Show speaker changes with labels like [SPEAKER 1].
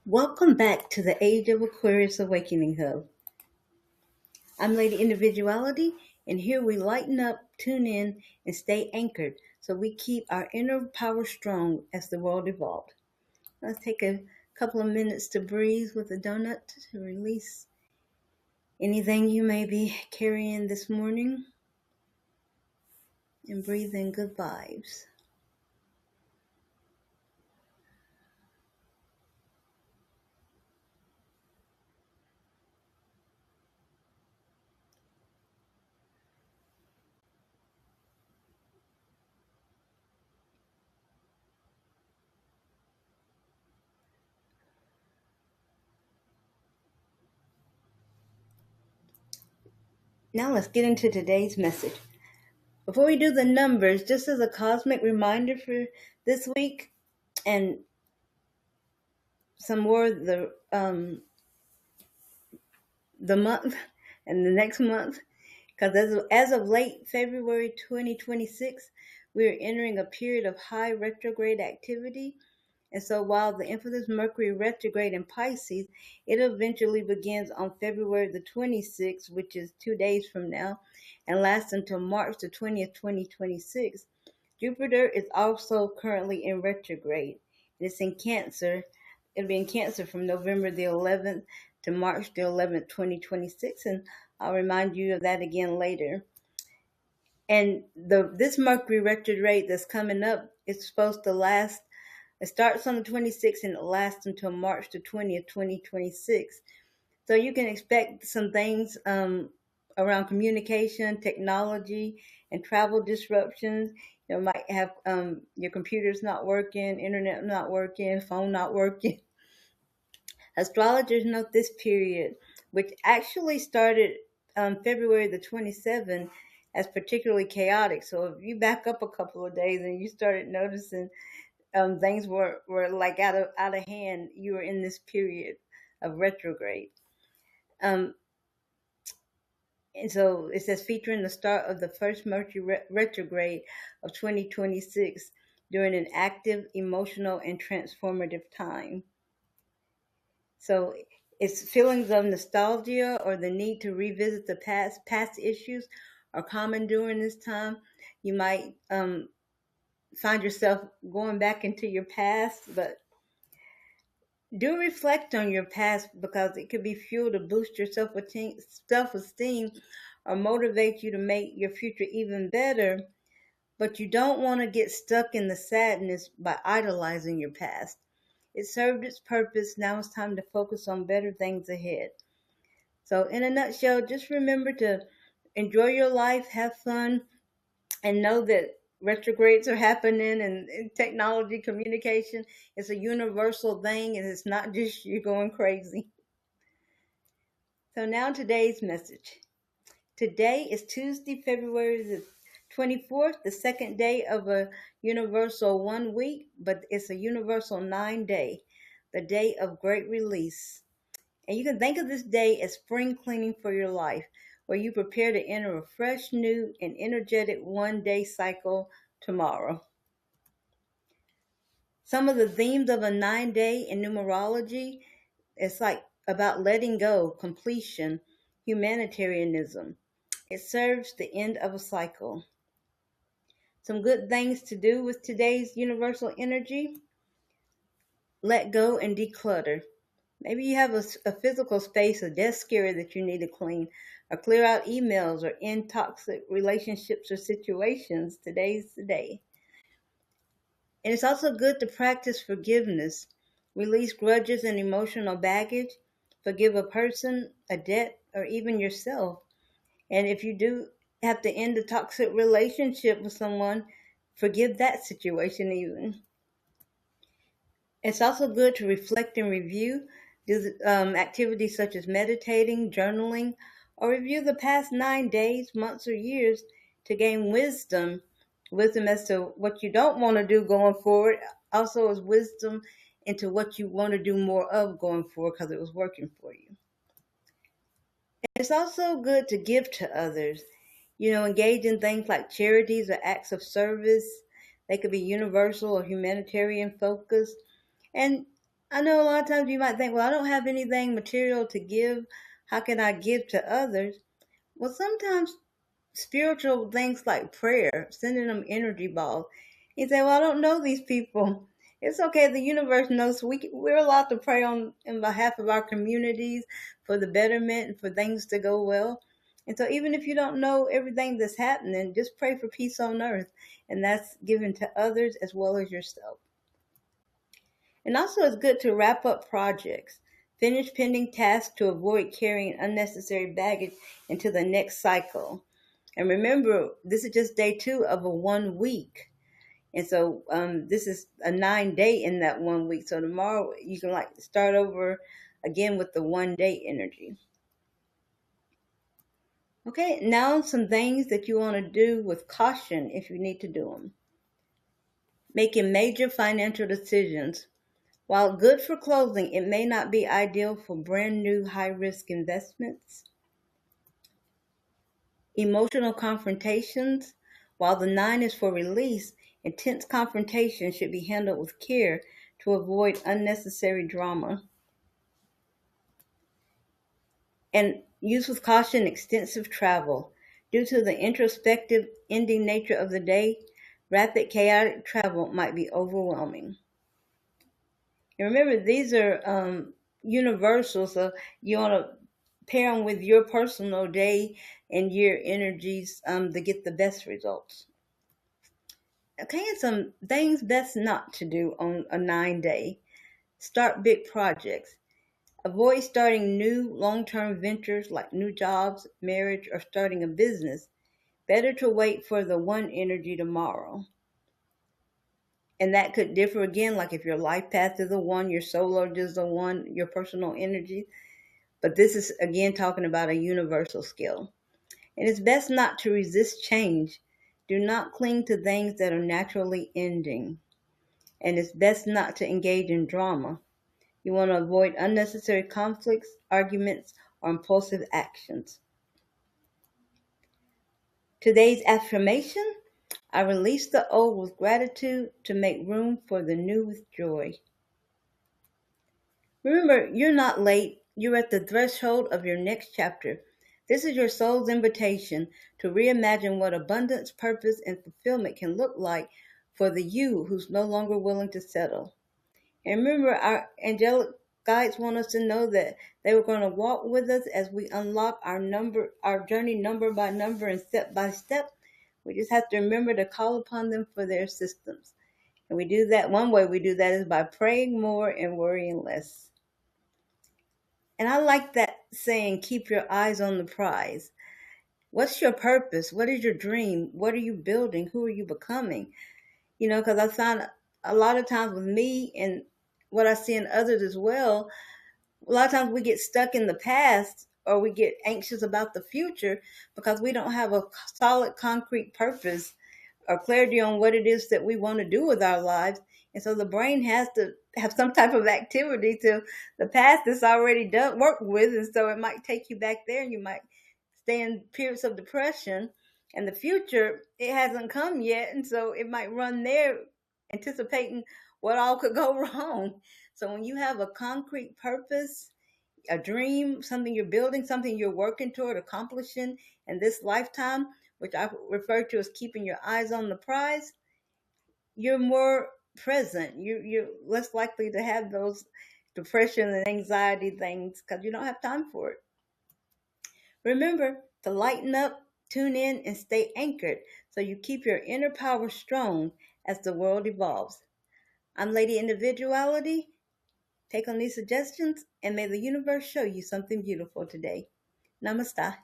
[SPEAKER 1] Welcome back to the Age of Aquarius Awakening Hub. I'm Lady Individuality, and here we lighten up, tune in, and stay anchored so we keep our inner power strong as the world evolves. Let's take a couple of minutes to breathe with a donut to release anything you may be carrying this morning and breathe in good vibes. Now let's get into today's message. Before we do the numbers, just as a cosmic reminder for this week and some more the month and the next month, because as of late February 2026, we are entering a period of high retrograde activity. And so while the infamous Mercury retrograde in Pisces, it eventually begins on February the 26th, which is 2 days from now, and lasts until March the 20th, 2026. Jupiter is also currently in retrograde. It's in Cancer. It'll be in Cancer from November the 11th to March the 11th, 2026, and I'll remind you of that again later. And this Mercury retrograde that's coming up is supposed to last. It starts on the 26th and it lasts until March the 20th, 2026. So you can expect some things around communication, technology, and travel disruptions. You might have your computer's not working, internet not working, phone not working. Astrologers note this period, which actually started February the 27th, as particularly chaotic. So if you back up a couple of days and you started noticing things were like out of hand, you were in this period of retrograde. Um, and so it says featuring the start of the first Mercury retrograde of 2026 during an active, emotional, and transformative time. So it's feelings of nostalgia or the need to revisit the past issues are common during this time. You might find yourself going back into your past, but do reflect on your past because it could be fuel to boost your self-esteem or motivate you to make your future even better. But you don't want to get stuck in the sadness by idolizing your past. It served its purpose. Now it's time to focus on better things ahead. So, in a nutshell, just remember to enjoy your life, have fun, and know that retrogrades are happening and technology communication is a universal thing and it's not just you going crazy. So now today's message. Today is Tuesday, February the 24th, the second day of a universal 1 week, but it's a universal 9 day, the day of great release. And you can think of this day as spring cleaning for your life, where you prepare to enter a fresh, new, and energetic 1 day cycle tomorrow. Some of the themes of a 9 day in numerology, it's like about letting go, completion, humanitarianism. It serves the end of a cycle. Some good things to do with today's universal energy: let go and declutter. Maybe you have a physical space, a desk area that you need to clean, or clear out emails or end toxic relationships or situations. Today's the day. And it's also good to practice forgiveness, release grudges and emotional baggage, forgive a person, a debt, or even yourself. And if you do have to end a toxic relationship with someone, forgive that situation even. It's also good to reflect and review, do activities such as meditating, journaling, or review the past 9 days, months, or years to gain wisdom as to what you don't want to do going forward, also as wisdom into what you want to do more of going forward because it was working for you. It's also good to give to others. Engage in things like charities or acts of service. They could be universal or humanitarian focused. And I know a lot of times you might think, well, I don't have anything material to give. How can I give to others? Well, sometimes spiritual things like prayer, sending them energy balls. You say, well, I don't know these people. It's okay. The universe knows we're allowed to pray on in behalf of our communities for the betterment and for things to go well. And so even if you don't know everything that's happening, just pray for peace on earth. And that's given to others as well as yourself. And also it's good to wrap up projects, finish pending tasks to avoid carrying unnecessary baggage into the next cycle. And remember, this is just day 2 of a 1 week. And so this is a 9 day in that 1 week. So tomorrow you can like start over again with the 1 day energy. Okay, now some things that you want to do with caution if you need to do them. Making major financial decisions. While good for closing, it may not be ideal for brand new high risk investments. Emotional confrontations. While the 9 is for release, intense confrontation should be handled with care to avoid unnecessary drama. And use with caution extensive travel. Due to the introspective ending nature of the day, rapid chaotic travel might be overwhelming. And remember, these are universal, so you want to pair them with your personal day and year energies to get the best results. Okay, and some things best not to do on a 9 day. Start big projects. Avoid starting new long-term ventures like new jobs, marriage, or starting a business. Better to wait for the 1 energy tomorrow. And that could differ again, like if your life path is the 1, your solar is the 1, your personal energy. But this is again talking about a universal scale. And it's best not to resist change. Do not cling to things that are naturally ending. And it's best not to engage in drama. You want to avoid unnecessary conflicts, arguments, or impulsive actions. Today's affirmation: I release the old with gratitude to make room for the new with joy. Remember, you're not late. You're at the threshold of your next chapter. This is your soul's invitation to reimagine what abundance, purpose, and fulfillment can look like for the you who's no longer willing to settle. And remember, our angelic guides want us to know that they were going to walk with us as we unlock our journey number by number and step by step. We just have to remember to call upon them for their assistance. And we do that, one way we do that is by praying more and worrying less. And I like that saying, keep your eyes on the prize. What's your purpose? What is your dream? What are you building? Who are you becoming? Because I find a lot of times with me and what I see in others as well, a lot of times we get stuck in the past or we get anxious about the future because we don't have a solid, concrete purpose or clarity on what it is that we want to do with our lives. And so the brain has to have some type of activity to the past that's already done worked with. And so it might take you back there and you might stay in periods of depression. And the future, it hasn't come yet. And so it might run there anticipating what all could go wrong. So when you have a concrete purpose, a dream, something you're building, something you're working toward accomplishing in this lifetime, which I refer to as keeping your eyes on the prize, you're more present. You're less likely to have those depression and anxiety things because you don't have time for it. Remember to lighten up, tune in, and stay anchored so you keep your inner power strong as the world evolves. I'm Lady Individuality. Take on these suggestions, and may the universe show you something beautiful today. Namaste.